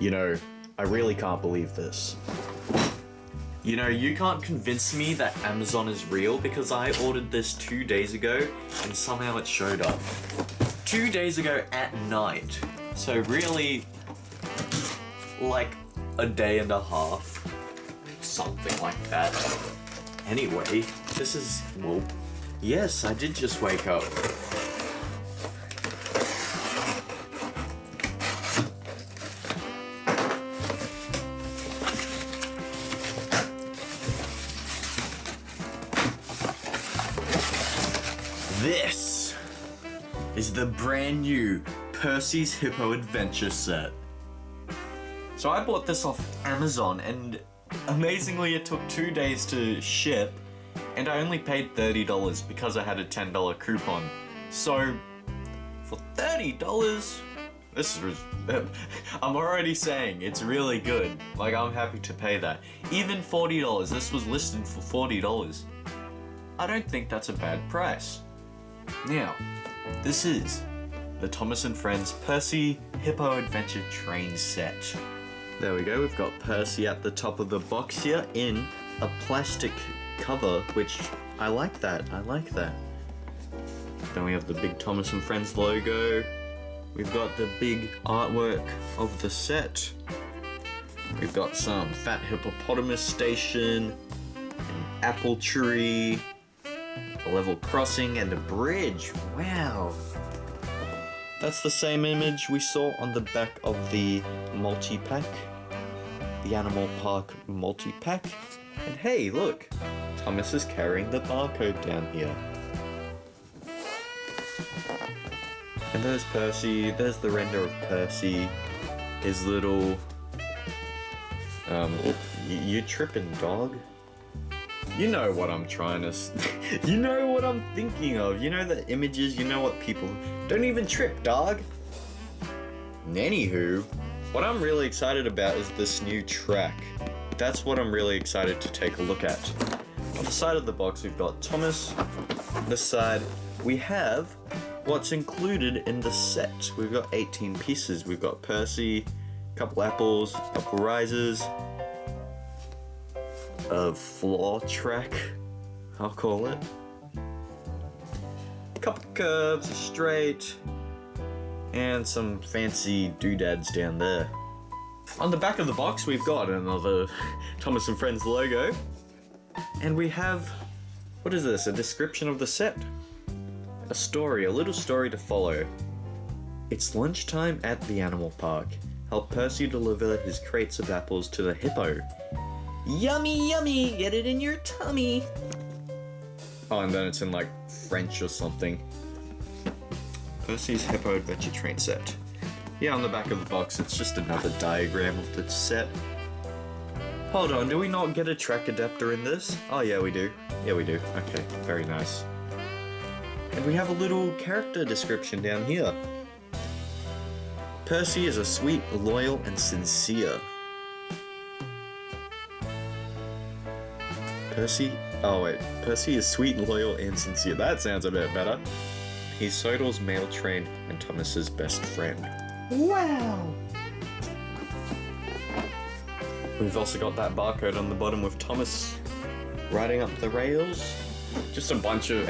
You know, I really can't believe this. You know, you can't convince me that Amazon is real because I ordered this 2 days ago and somehow it showed up. 2 days ago at night. So really, like a day and a half. Something like that. Anyway, this is, well, yes, I did just wake up. This is the brand new Percy's Hippo Adventure set. So I bought this off Amazon and amazingly it took 2 days to ship and I only paid $30 because I had a $10 coupon. So for $30, this is, I'm already saying it's really good. Like I'm happy to pay that. Even $40, this was listed for $40. I don't think that's a bad price. Now, this is the Thomas & Friends Percy Hippo Adventure Train set. There we go, we've got Percy at the top of the box here in a plastic cover, which I like that. Then we have the big Thomas & Friends logo. We've got the big artwork of the set. We've got some fat hippopotamus station, an apple tree, a level crossing, and a bridge. Wow. That's the same image we saw on the back of the multi-pack. The Animal Park multi-pack. And hey, look! Thomas is carrying the barcode down here. And there's Percy, there's the render of Percy. His little... you tripping, dog? You know what I'm trying to... You know what I'm thinking of. You know the images, you know what people... Don't even trip, dog! Anywho, what I'm really excited about is this new track. That's what I'm really excited to take a look at. On the side of the box, we've got Thomas. On this side, we have what's included in the set. We've got 18 pieces. We've got Percy, a couple apples, a couple risers, a floor track, I'll call it. A couple curves, a straight, and some fancy doodads down there. On the back of the box, we've got another Thomas & Friends logo. And we have, what is this? A description of the set. A story, a little story to follow. It's lunchtime at the Animal Park. Help Percy deliver his crates of apples to the hippo. Yummy, yummy, get it in your tummy. Oh, and then it's in like French or something. Percy's Hippo Adventure Train set. Yeah, on the back of the box, it's just another diagram of the set. Hold on, do we not get a track adapter in this? Oh yeah, we do. Yeah, we do. Okay, very nice. And we have a little character description down here. Percy is a sweet, loyal, and sincere. Percy is sweet, loyal, and sincere. That sounds a bit better. He's Sodal's male train and Thomas's best friend. Wow! We've also got that barcode on the bottom with Thomas riding up the rails. Just a bunch of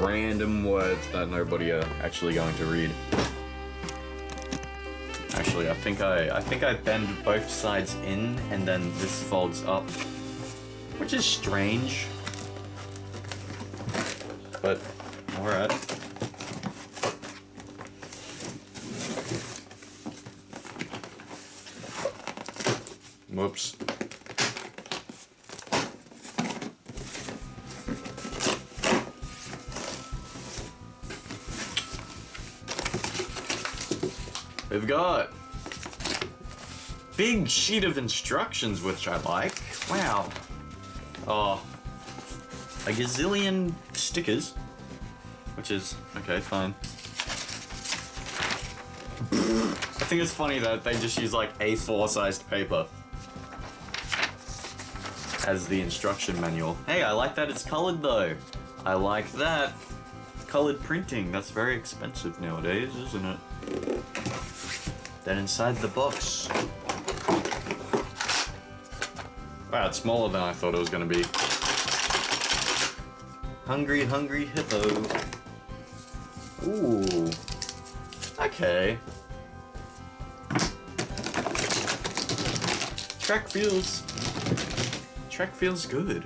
random words that nobody are actually going to read. Actually, I think I bend both sides in and then this folds up, which is strange. But alright. Whoops. We've got big sheet of instructions, which I like. Wow. Oh, a gazillion stickers, which is okay, fine. I think it's funny that they just use like A4 sized paper as the instruction manual. Hey, I like that it's colored though. I like that. Colored printing, that's very expensive nowadays, isn't it? Then inside the box. Wow, it's smaller than I thought it was gonna be. Hungry, hungry hippo. Ooh. Okay. Track feels good.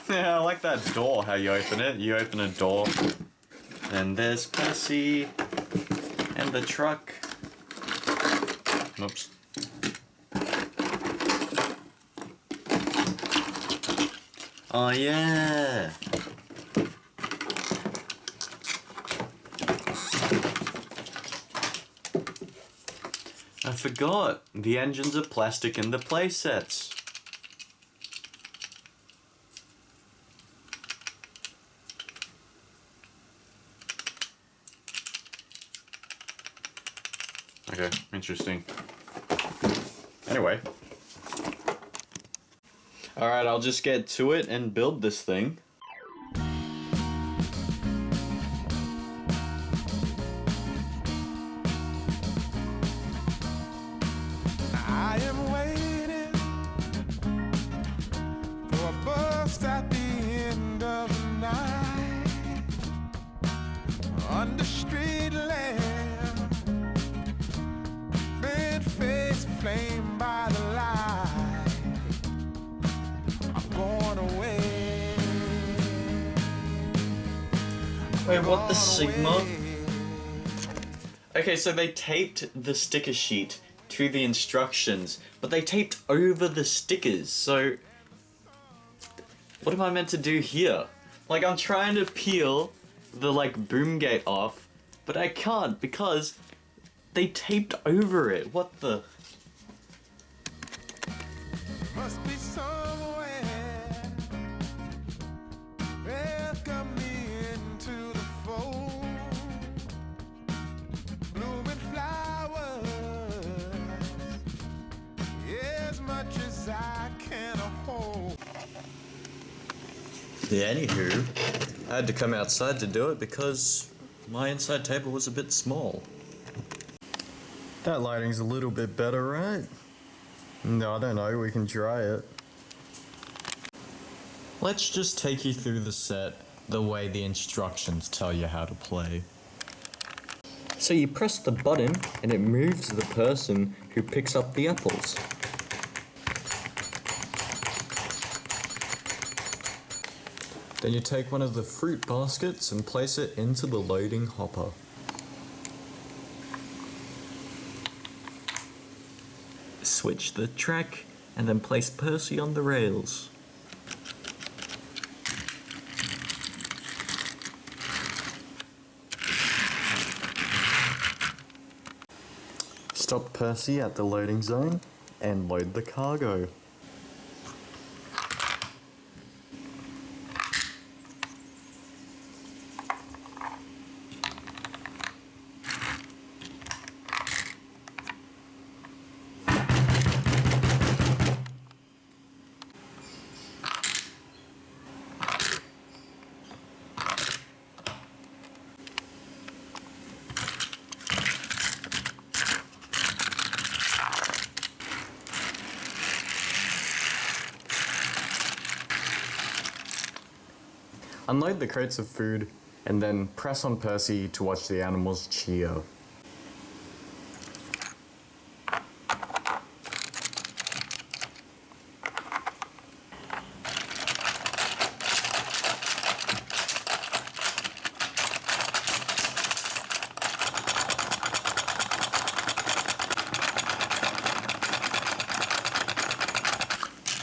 Yeah, I like that door, how you open it. You open a door, and there's Percy, and the truck. Oops. Oh yeah! I forgot, the engines are plastic in the playsets. Okay, interesting. Anyway. Alright, I'll just get to it and build this thing. I am waiting for a bus at the end of the night under street lamp. Flame by the light, I'm going away. Wait, what the Sigma? Okay, so they taped the sticker sheet to the instructions, but they taped over the stickers, so what am I meant to do here? Like, I'm trying to peel the, boom gate off, but I can't because they taped over it. What the? Must be somewhere. Welcome me into the fold. Blooming flowers, as much as I can hold. Yeah, anywho, I had to come outside to do it because my inside table was a bit small. That lighting's a little bit better, right? No, I don't know, we can dry it. Let's just take you through the set the way the instructions tell you how to play. So you press the button and it moves the person who picks up the apples. Then you take one of the fruit baskets and place it into the loading hopper. Switch the track and then place Percy on the rails. Stop Percy at the loading zone and load the cargo. Unload the crates of food, and then press on Percy to watch the animals cheer.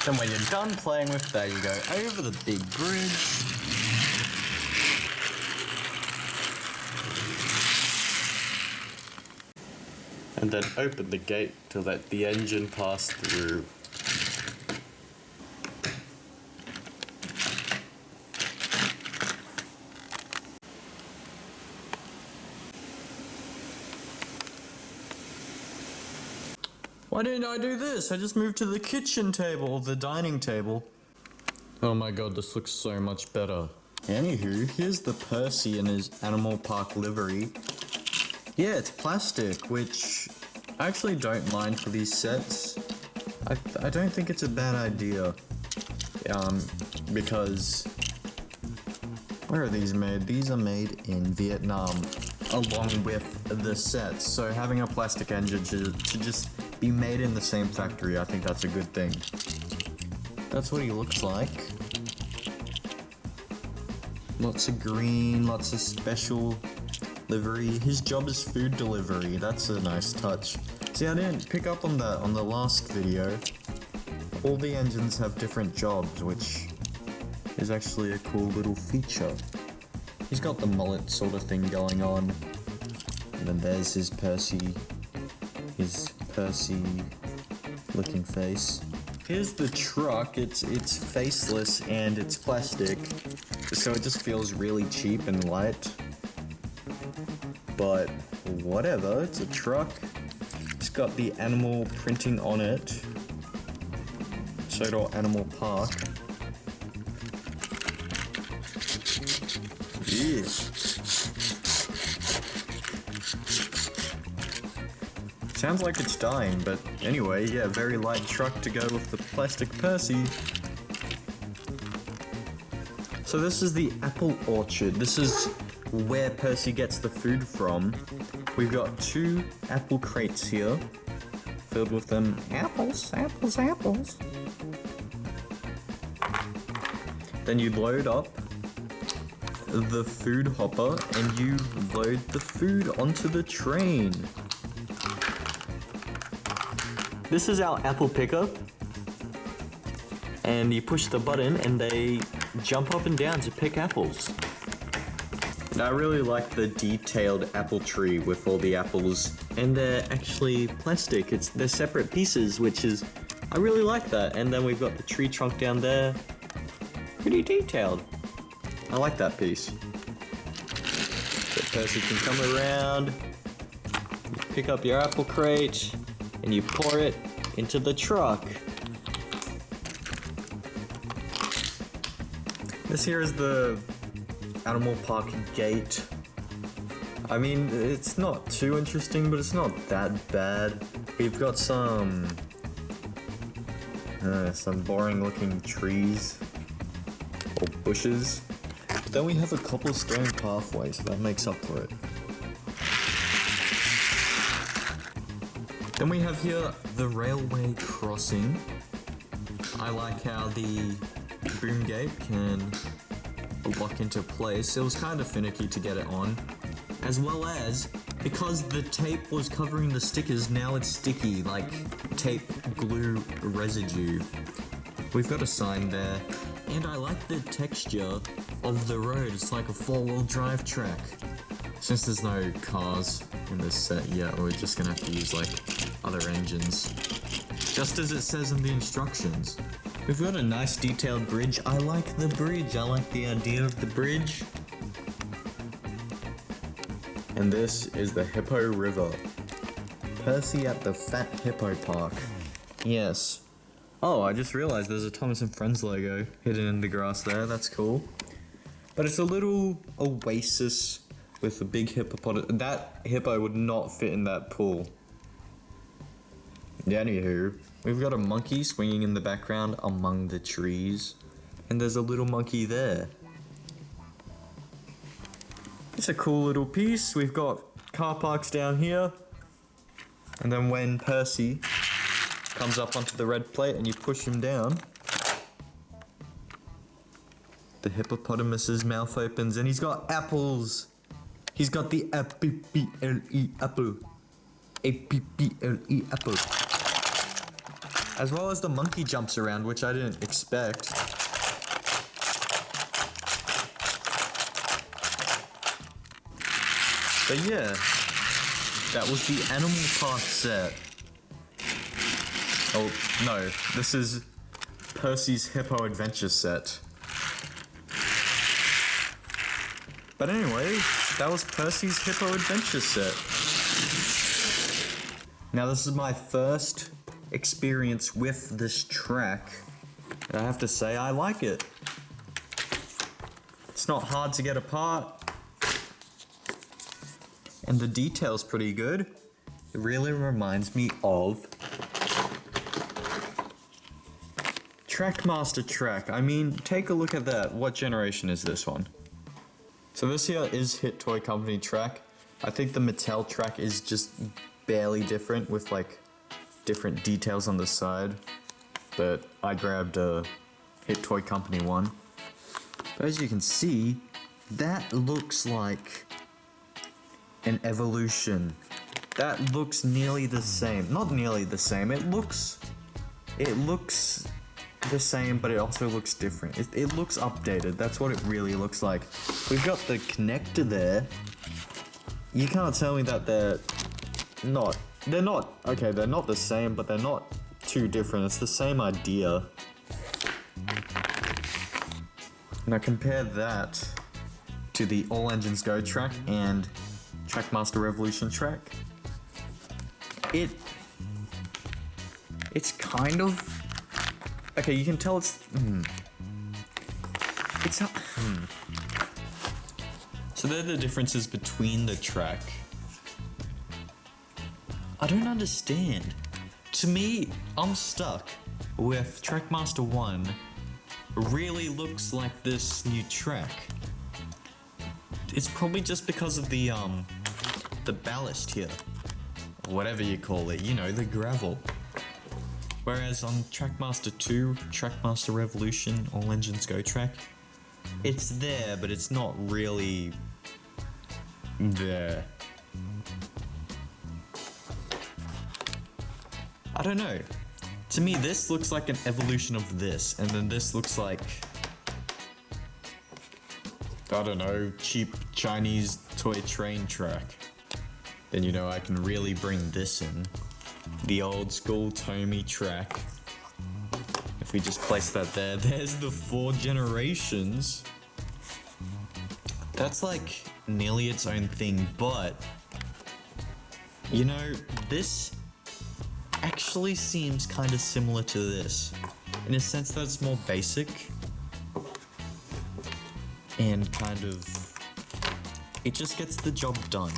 Then when you're done playing with that, you go over the big bridge. And then open the gate to let the engine pass through. Why didn't I do this? I just moved to the kitchen table, the dining table. Oh my god, this looks so much better. Anywho, here's the Percy in his Animal Park livery. Yeah, it's plastic, which I actually don't mind for these sets. I don't think it's a bad idea. Because where are these made? These are made in Vietnam, along with the sets. So having a plastic engine should just be made in the same factory. I think that's a good thing. That's what he looks like. Lots of green, lots of special livery. His job is food delivery. That's a nice touch. See, I didn't pick up on that on the last video. All the engines have different jobs, which is actually a cool little feature. He's got the mullet sort of thing going on. And then there's his Percy looking face. Here's the truck. It's faceless and it's plastic, so it just feels really cheap and light. But whatever, it's a truck. It's got the animal printing on it. Soda Animal Park. Yeah. Sounds like it's dying, but anyway, yeah, very light truck to go with the plastic Percy. So this is the apple orchard. This is where Percy gets the food from. We've got 2 apple crates here, filled with them apples. Then you load up the food hopper and you load the food onto the train. This is our apple picker, and you push the button and they jump up and down to pick apples. And I really like the detailed apple tree with all the apples, and they're actually plastic. They're separate pieces, which is, I really like that. And then we've got the tree trunk down there, pretty detailed. I like that piece. So Percy can come around, you pick up your apple crate, and you pour it into the truck. This here is the Animal Park gate. I mean, it's not too interesting, but it's not that bad. We've got some boring looking trees or bushes. But then we have a cobblestone pathway, so that makes up for it. Then we have here the railway crossing. I like how the boom gate can lock into place. It was kind of finicky to get it on. As well as, because the tape was covering the stickers, now it's sticky, like tape glue residue. We've got a sign there. And I like the texture of the road. It's like a 4-wheel drive track. Since there's no cars in this set yet, we're just gonna have to use like other engines. Just as it says in the instructions. We've got a nice detailed bridge. I like the bridge. I like the idea of the bridge. And this is the Hippo River. Percy at the Fat Hippo Park. Yes. Oh, I just realized there's a Thomas and Friends logo hidden in the grass there. That's cool. But it's a little oasis with a big hippopotamus. That hippo would not fit in that pool. Yeah, anywho, we've got a monkey swinging in the background among the trees. And there's a little monkey there. It's a cool little piece. We've got car parks down here. And then when Percy comes up onto the red plate and you push him down, the hippopotamus's mouth opens and he's got apples. He's got the apple. A-P-P-L-E apple. A-P-P-L-E apple. As well as the monkey jumps around, which I didn't expect. But yeah, that was the Animal Park set. Oh, no, this is Percy's Hippo Adventure set. But anyway, that was Percy's Hippo Adventure set. Now this is my first experience with this track. I have to say I like it. It's not hard to get apart. And the detail's pretty good. It really reminds me of Trackmaster track. I mean, take a look at that. What generation is this one? So this here is Hit Toy Company track. I think the Mattel track is just barely different with like different details on the side. But I grabbed a Hit Toy Company one. But as you can see, that looks like an evolution. That looks nearly the same. Not nearly the same. It looks the same, but it also looks different. It looks updated. That's what it really looks like. We've got the connector there. You can't tell me that they're not the same, but they're not too different. It's the same idea. Now compare that to the All Engines Go track and Trackmaster Revolution track. It's kind of okay. You can tell it's So they're the differences between the track. I don't understand. To me, I'm stuck with Trackmaster 1 really looks like this new track. It's probably just because of the ballast here. Whatever you call it, you know, the gravel. Whereas on Trackmaster 2, Trackmaster Revolution, All Engines Go track, it's there, but it's not really there. I don't know. To me, this looks like an evolution of this, and then this looks like, I don't know, cheap Chinese toy train track. Then, you know, I can really bring this in. The old school Tomy track. If we just place that there, there's the 4 generations. That's like nearly its own thing, but you know, this actually seems kind of similar to this in a sense that it's more basic and kind of it just gets the job done,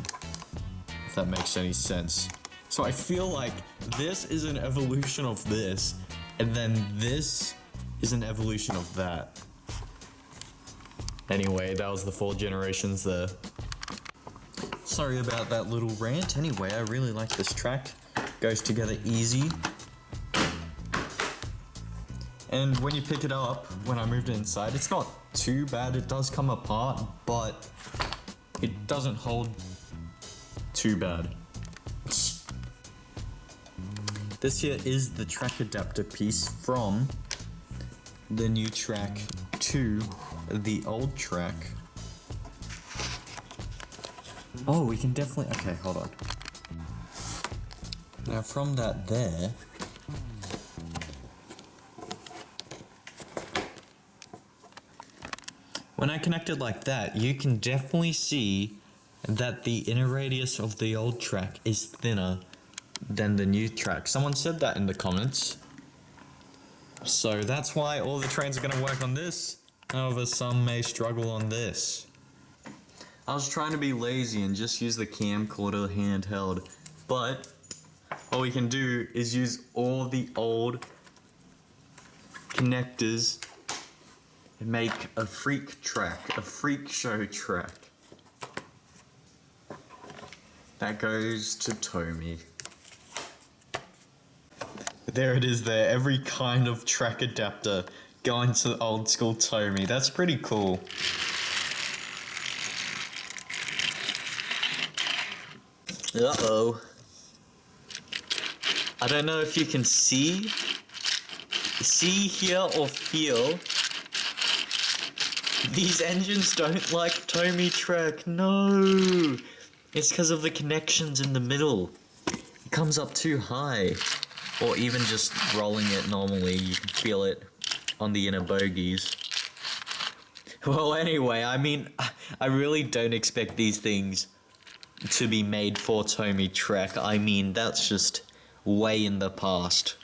if that makes any sense. So I feel like this is an evolution of this, and then this is an evolution of that. Anyway, that was the 4 generations there. Sorry about that little rant. Anyway, I really like this track. Goes together easy. And when you pick it up, when I moved it inside, it's not too bad. It does come apart, but it doesn't hold too bad. This here is the track adapter piece from the new track to the old track. Oh, we can definitely, okay, hold on. Now from that there, when I connect it like that, you can definitely see that the inner radius of the old track is thinner than the new track. Someone said that in the comments. So that's why all the trains are going to work on this. However, some may struggle on this. I was trying to be lazy and just use the camcorder handheld, but all we can do is use all the old connectors and make a freak track, a freak show track. That goes to Tomy. There it is there, every kind of track adapter going to the old school Tomy. That's pretty cool. Uh-oh. I don't know if you can see see, hear, or feel. These engines don't like Tommy track. No! It's because of the connections in the middle. It comes up too high. Or even just rolling it normally, you can feel it on the inner bogies. Well, anyway, I mean, I really don't expect these things to be made for Tommy track. I mean, that's just way in the past.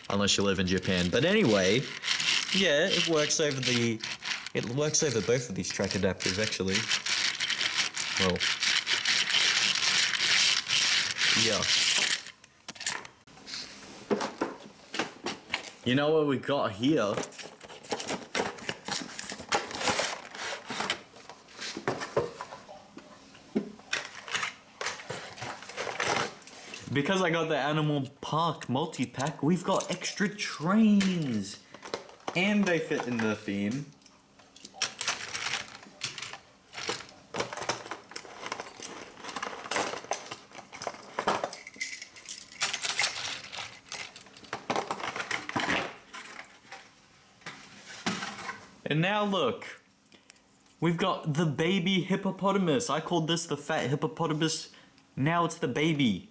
Unless you live in Japan. But anyway, yeah, it works over both of these track adapters, actually. Well, yeah. You know what we got here? Because I got the Animal Park multi-pack, we've got extra trains. And they fit in the theme. And now look, we've got the baby hippopotamus. I called this the fat hippopotamus. Now it's the baby.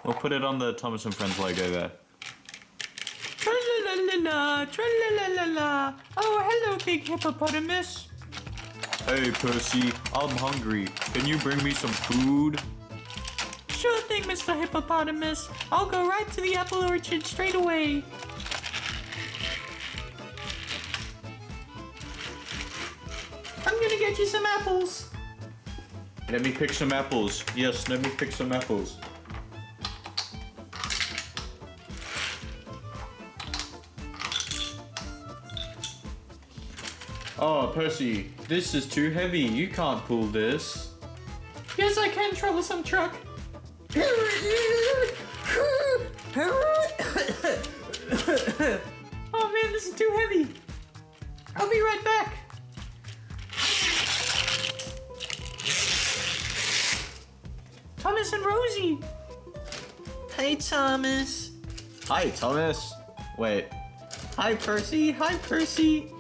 We'll put it on the Thomas and Friends logo there. Tra-la-la-la-la, tra-la-la-la-la. Oh, hello, big hippopotamus. Hey, Percy, I'm hungry. Can you bring me some food? Sure thing, Mr. Hippopotamus. I'll go right to the apple orchard straight away. I'm gonna get you some apples. Let me pick some apples. Yes, let me pick some apples. Oh, Percy, this is too heavy. You can't pull this. Yes, I can, troublesome truck. Oh man, this is too heavy. I'll be right back. Thomas and Rosie. Hey, Thomas. Hi, Thomas. Wait. Hi, Percy. Hi, Percy.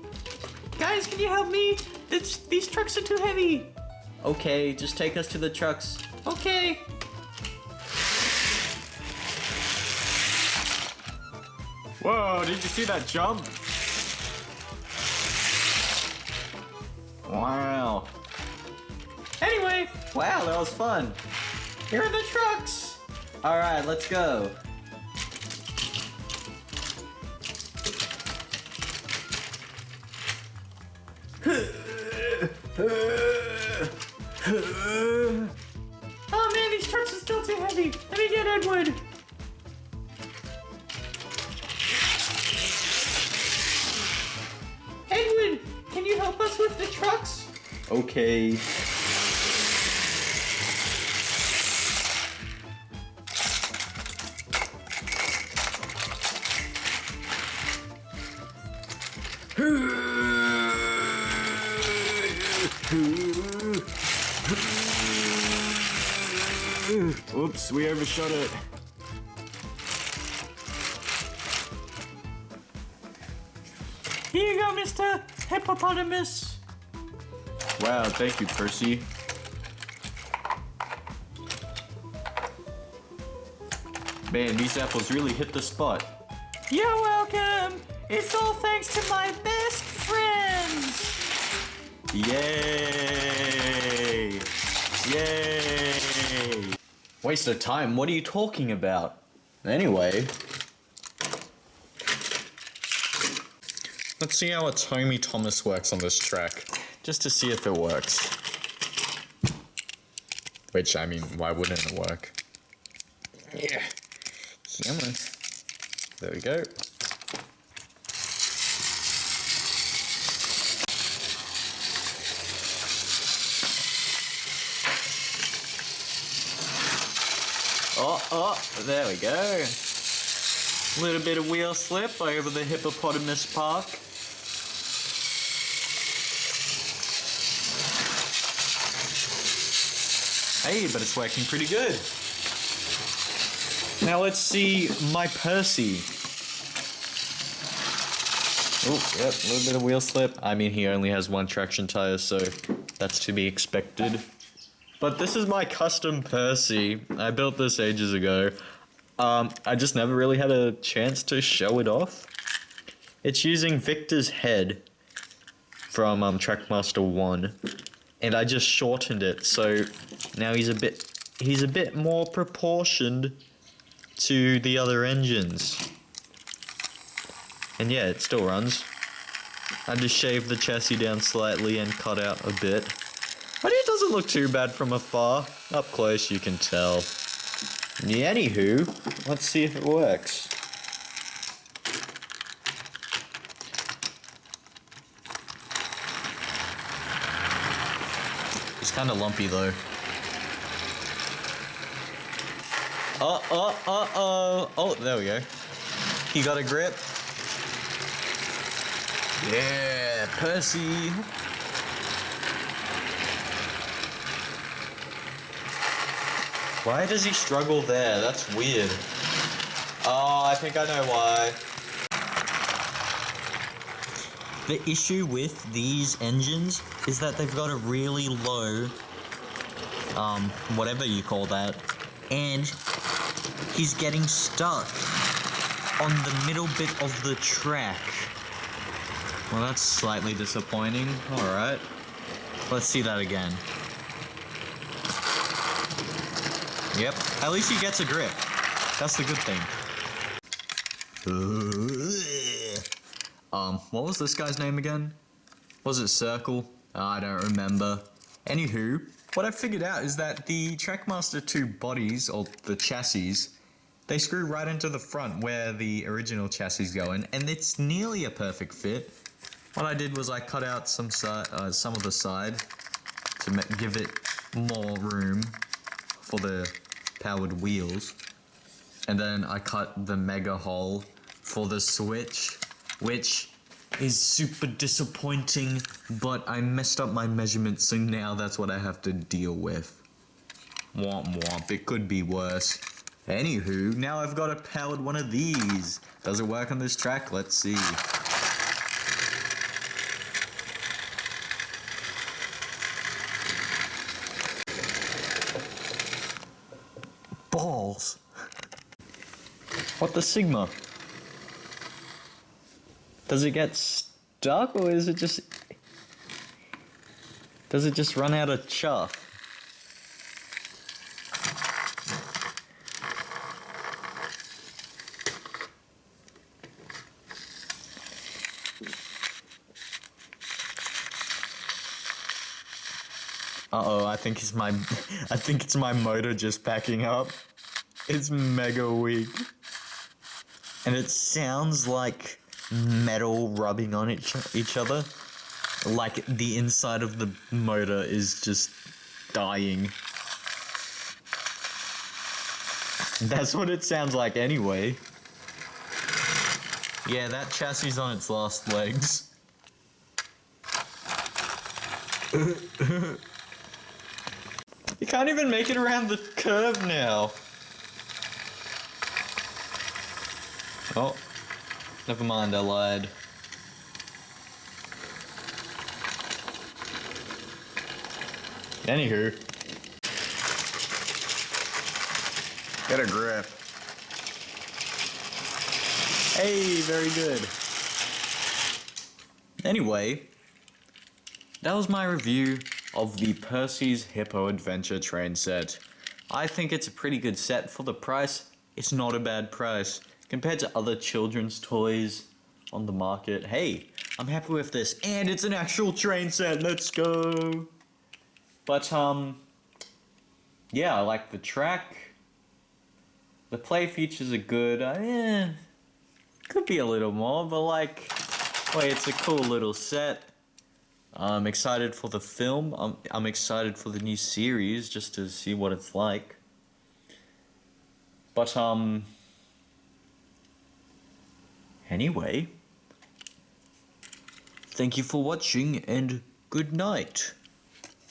Guys, can you help me? These trucks are too heavy. Okay, just take us to the trucks. Okay. Whoa, did you see that jump? Wow. Anyway, wow, that was fun. Here are the trucks. All right, let's go. Oh man, these trucks are still too heavy. Let me get Edward. Edward, can you help us with the trucks? Okay. Oops, we overshot it. Here you go, Mr. Hippopotamus. Wow, thank you, Percy. Man, these apples really hit the spot. You're welcome. It's all thanks to my best friends. Yay! Yay! Waste of time, what are you talking about? Anyway. Let's see how a Tommy Thomas works on this track. Just to see if it works. Which, I mean, why wouldn't it work? Yeah. Come on. There we go. Oh, there we go. A little bit of wheel slip over the hippopotamus park. Hey, but it's working pretty good. Now let's see my Percy. Oh, yep, a little bit of wheel slip. I mean, he only has one traction tire, so that's to be expected. But this is my custom Percy. I built this ages ago. I just never really had a chance to show it off. It's using Victor's head from Trackmaster 1, and I just shortened it, so now he's a bit more proportioned to the other engines. And yeah, it still runs. I just shaved the chassis down slightly and cut out a bit. But it doesn't look too bad from afar. Up close you can tell. Anywho, let's see if it works. It's kind of lumpy though. Oh, there we go. He got a grip. Yeah, Percy. Why does he struggle there? That's weird. Oh, I think I know why. The issue with these engines is that they've got a really low, whatever you call that, and he's getting stuck on the middle bit of the track. Well, that's slightly disappointing. Alright. Let's see that again. Yep, at least he gets a grip. That's the good thing. What was this guy's name again? Was it Circle? I don't remember. Anywho, what I figured out is that the Trackmaster 2 bodies, or the chassis, they screw right into the front where the original chassis go in, and it's nearly a perfect fit. What I did was I cut out some of the side to give it more room for the powered wheels, and then I cut the mega hole for the switch, which is super disappointing, but I messed up my measurements, so now that's what I have to deal with. Womp womp, it could be worse. Anywho, now I've got a powered one of these. Does it work on this track? Let's see. Balls. What the Sigma? Does it get stuck, or is it just... Does it just run out of chuff? Uh-oh, I think it's my motor just backing up. It's mega weak. And it sounds like metal rubbing on each other. Like the inside of the motor is just dying. That's what it sounds like anyway. Yeah, that chassis is on its last legs. You can't even make it around the curve now. Oh, never mind, I lied. Anywho. Get a grip. Hey, very good. Anyway, that was my review of the Percy's Hippo Adventure train set. I think it's a pretty good set for the price. It's not a bad price. Compared to other children's toys on the market, hey, I'm happy with this. And it's an actual train set, let's go! But, yeah, I like the track. The play features are good. Could be a little more, but like, wait, it's a cool little set. I'm excited for the film. I'm excited for the new series, just to see what it's like. But, anyway, thank you for watching, and good night.